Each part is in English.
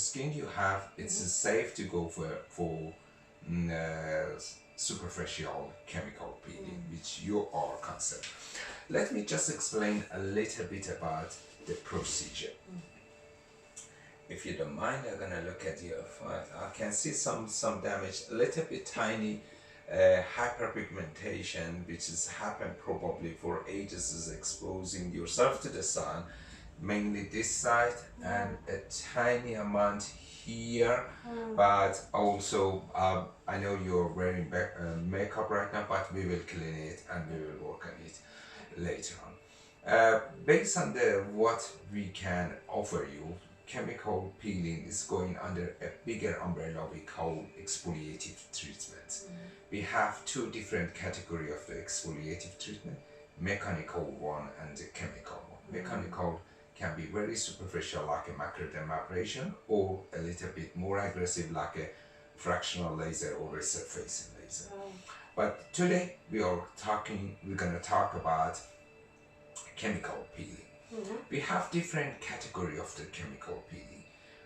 skin you have, it's safe to go for superficial chemical peeling, which you are concerned. Let me just explain a little bit about the procedure. If you don't mind, I'm gonna look at your file. I can see some damage, a little bit tiny hyperpigmentation, which has happened probably for ages, is exposing yourself to the sun, mainly this side, and a tiny amount here. But also, I know you're wearing makeup right now, but we will clean it and we will work on it later on. Based on what we can offer you, chemical peeling is going under a bigger umbrella we call exfoliative treatment. We have two different categories of the exfoliative treatment, mechanical one and the chemical one. Mechanical can be very superficial like a macrodermabrasion, or a little bit more aggressive like a fractional laser or resurfacing laser. But today we're going to talk about chemical peeling. We have different category of the chemical peeling.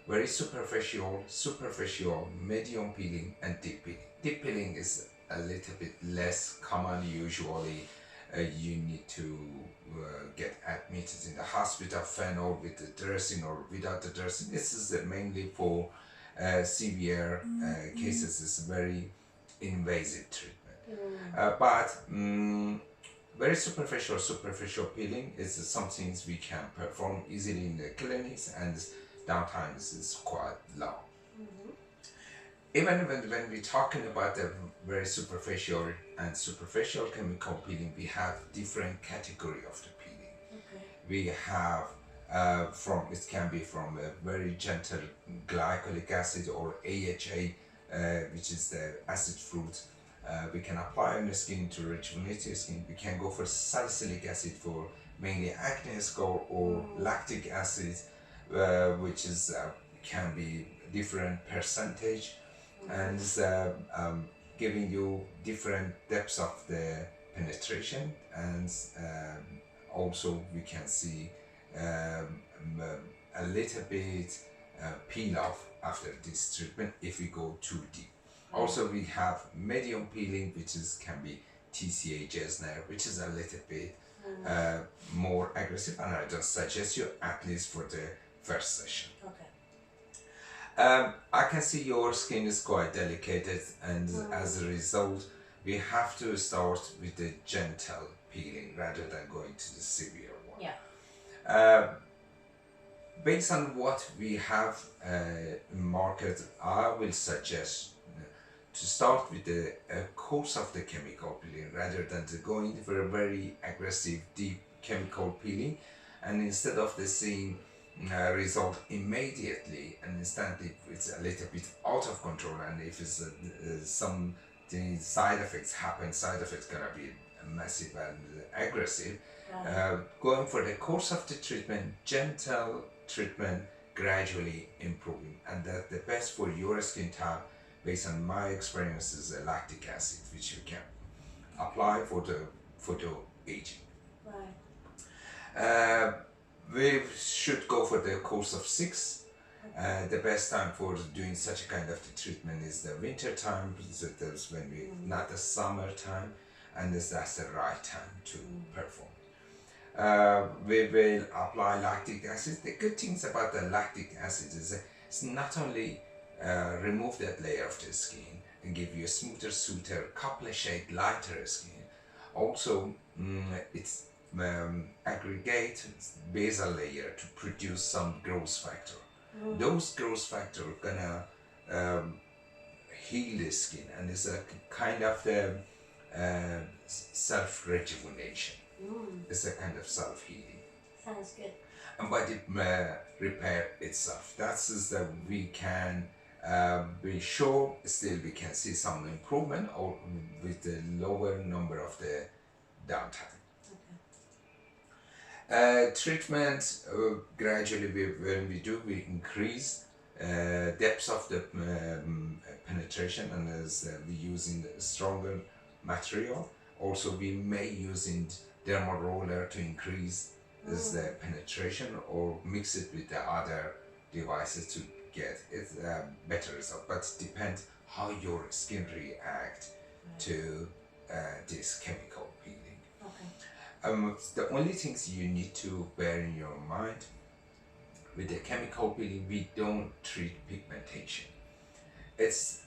Very superficial, medium peeling, and deep peeling. Deep peeling is a little bit less common. Usually you need to get admitted in the hospital, phenol with the dressing or without the dressing. This is mainly for severe cases. It's very invasive treatment. But very superficial peeling is something we can perform easily in the clinics, and downtime is quite low. Even when we're talking about the very superficial chemical peeling, we have different category of the peeling. We have it can be from a very gentle glycolic acid or AHA, which is the acid fruit. We can apply on the skin to rejuvenate the skin. We can go for salicylic acid for mainly acne score, or lactic acid, which is can be different percentage, and giving you different depths of the penetration, and also we can see a little bit peel off after this treatment if we go too deep. Also, we have medium peeling, which can be TCA Gesner, which is a little bit more aggressive, and I just suggest you at least for the first session. I can see your skin is quite delicate, and as a result, we have to start with the gentle peeling rather than going to the severe one. Based on what we have in market, I will suggest to start with the course of the chemical peeling rather than to going for a very aggressive deep chemical peeling, and instead of the seeing result immediately, and instead if it's a little bit out of control, and if it's some side effects happen, side effects gonna be massive and aggressive. Going for the course of the treatment, gentle treatment, gradually improving, and that's the best for your skin type. Based on my experience, is a lactic acid, which you can apply for the photo aging. We should go for the course of 6. The best time for doing such a kind of treatment is the winter time, that's when we not the summer time, and that's the right time to perform. We will apply lactic acid. The good things about the lactic acid is it's not only remove that layer of the skin and give you a smoother, couple shade lighter skin. Also, it's aggregate basal layer to produce some growth factor. Those growth factor gonna heal the skin, and it's a kind of the self-rejuvenation. It's a kind of self-healing. Sounds good. And body repair itself. That's is that we can be sure still we can see some improvement, or with the lower number of the downtime. Treatment gradually when we increase depths of the penetration, and as we using stronger material. Also we may using dermal roller to increase the penetration, or mix it with the other devices to get it better result, but it depends how your skin react to this chemical peeling. The only things you need to bear in your mind with the chemical peeling, we don't treat pigmentation. It's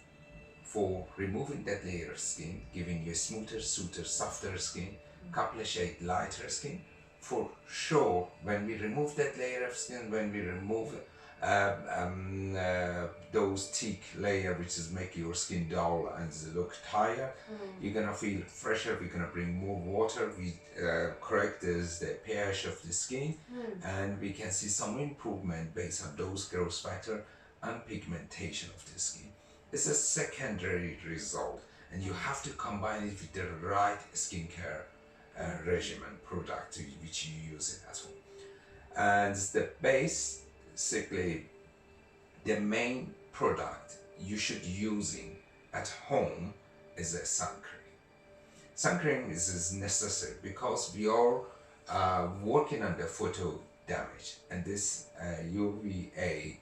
for removing that layer of skin, giving you a smoother, softer skin, couple of shades lighter skin. For sure, when we remove that layer of skin, when we remove those thick layer which is make your skin dull and look tired, you're gonna feel fresher. We're gonna bring more water. We correct the pH of the skin, and we can see some improvement based on those growth factor and pigmentation of the skin. It's a secondary result, and you have to combine it with the right skincare regimen product which you use it at home. And the basically the main product you should using at home is a sun cream. Sun cream is necessary because we are working on the photo damage, and this UVA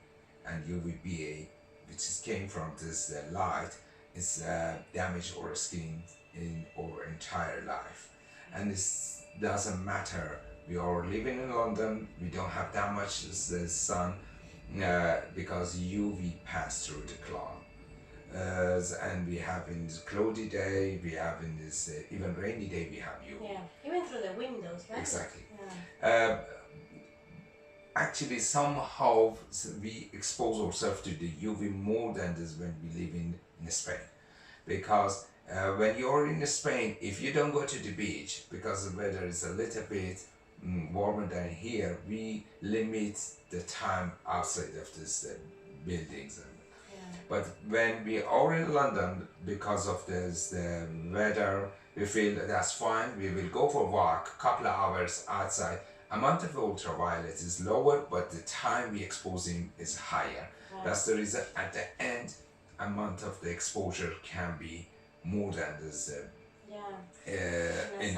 and UVBA, which came from this light, is damage our skin in our entire life. And it doesn't matter, we are living in London, we don't have that much sun because UV pass through the cloud. And we have in cloudy day, we have in this even rainy day, we have UV. Yeah, even through the windows, right? Exactly. Yeah. Actually, somehow we expose ourselves to the UV more than this when we live in Spain, because when you're in Spain, if you don't go to the beach because the weather is a little bit warmer than here, we limit the time outside of this buildings. But when we are in London, because of this the weather, we feel that's fine. We will go for a walk, couple of hours outside. Amount of ultraviolet is lower, but the time we exposing is higher. That's the reason at the end, amount of the exposure can be more than this in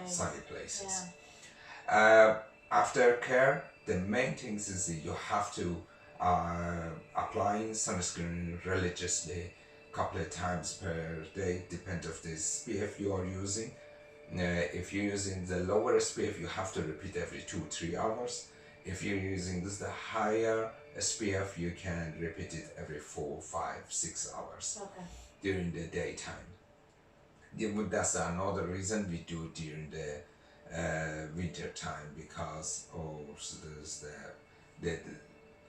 sunny places. After care, the main things is that you have to applying sunscreen religiously, couple of times per day, depend of the SPF you are using. If you're using the lower SPF, you have to repeat every 2-3 hours. If you're using the higher SPF, you can repeat it every 4, 5, 6 hours during the daytime. That's another reason we do during the winter time, because the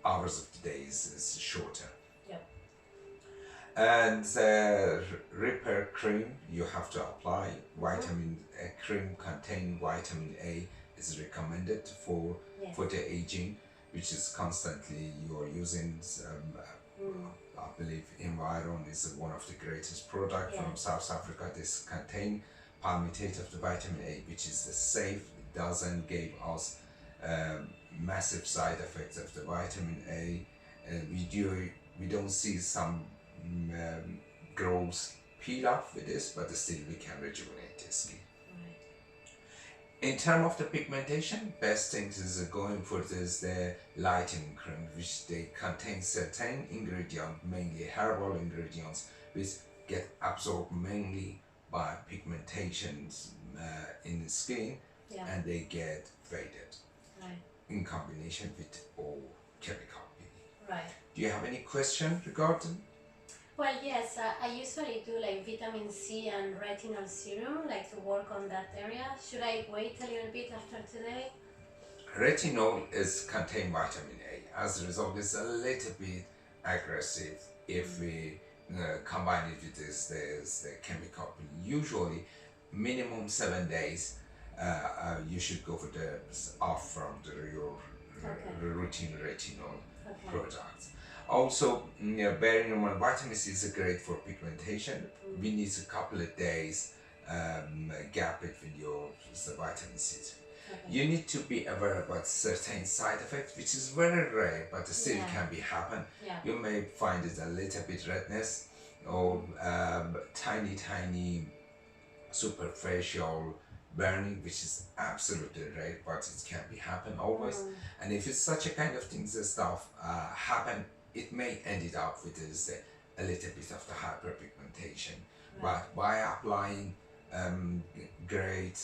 hours of the day is shorter. And the repair cream you have to apply. Vitamin cream containing vitamin A is recommended for the aging, which is constantly you are using. I believe Environ is one of the greatest product from South Africa. This contain palmitate of the vitamin A, which is the safe. It doesn't give us massive side effects of the vitamin A. We don't see some grows peel off with this, but still we can rejuvenate the skin. In terms of the pigmentation, best things is going for this the lightening cream, which they contain certain ingredients, mainly herbal ingredients, which get absorbed mainly by pigmentations in the skin, and they get faded in combination with all chemical peeling. Do you have any question regarding? Well, yes, I usually do like vitamin C and retinol serum, like to work on that area. Should I wait a little bit after today? Retinol is contain vitamin A. As a result, it's a little bit aggressive if we combine it with the chemical. Usually, minimum 7 days, you should go for the off from your routine retinol products. Also, bearing in mind, vitamin C is great for pigmentation. We need a couple of days gap between your vitamin C. You need to be aware about certain side effects, which is very rare, but still can be happen. You may find it a little bit redness or tiny superficial burning, which is absolutely rare, but it can be happen always. And if it's such a kind of things that stuff happen it may end it up with is a little bit of the hyperpigmentation. Right. But by applying great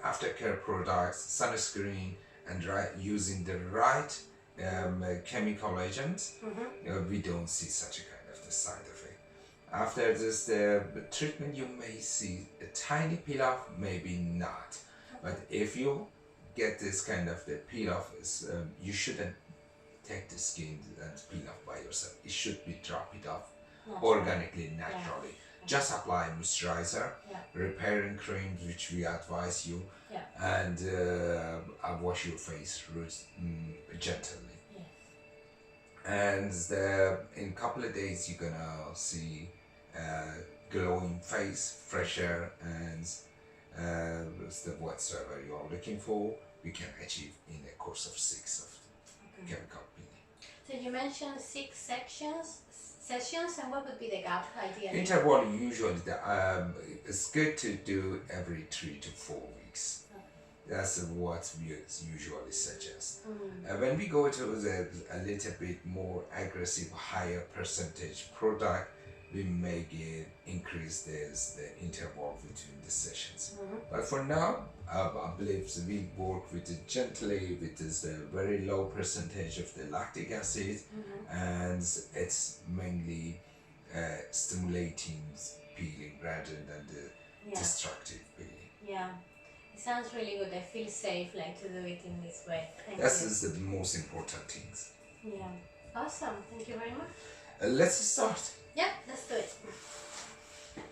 aftercare products, sunscreen, and using the right chemical agent, we don't see such a kind of the side effect. After this treatment, you may see a tiny peel off, maybe not. But if you get this kind of the peel off, you shouldn't take the skin and peel off by yourself. It should be drop it off organically, naturally. Just apply moisturizer, repairing creams, which we advise you, and wash your face gently. And in a couple of days, you're gonna see glowing face, fresh air, and whatsoever you are looking for, we can achieve in a course of 6 of chemical peeling. So you mentioned 6 sessions, and what would be the gap ideally? Interval usually it's good to do every 3 to 4 weeks. That's what we usually suggest. When we go to a little bit more aggressive, higher percentage product, we may increase the interval between the sessions. But for now, I believe we work with it gently, with this very low percentage of the lactic acid, and it's mainly stimulating peeling rather than the destructive peeling. Yeah. It sounds really good. I feel safe to do it in this way. Thank you. That's the most important things. Yeah. Awesome. Thank you very much. Let's start. Yeah, let's do it.